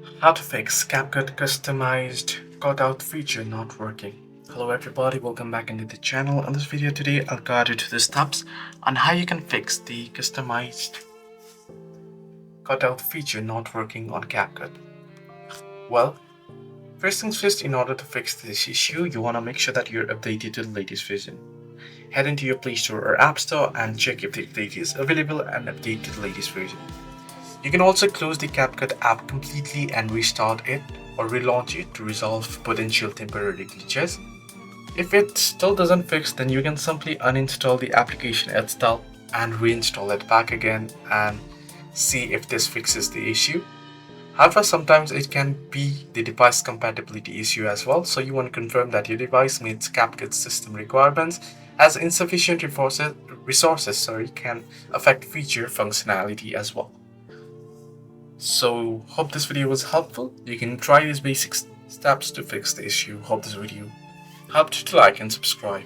How to fix CapCut customized cutout feature not working. Hello everybody, welcome back into the channel. In this video today, I'll guide you to the steps on how you can fix the customized cutout feature not working on CapCut. Well, first things first, in order to fix this issue, you want to make sure that you're updated to the latest version. Head into your Play Store or App Store and check if the update is available and update to the latest version. You can also close the CapCut app completely and restart it or relaunch it to resolve potential temporary glitches. If it still doesn't fix, then you can simply uninstall the application itself and reinstall it back again and see if this fixes the issue. However, sometimes it can be the device compatibility issue as well, so you want to confirm that your device meets CapCut's system requirements, as insufficient resources can affect feature functionality as well. So hope this video was helpful. You can try these basic steps to fix the issue. Hope this video helped you to like and subscribe.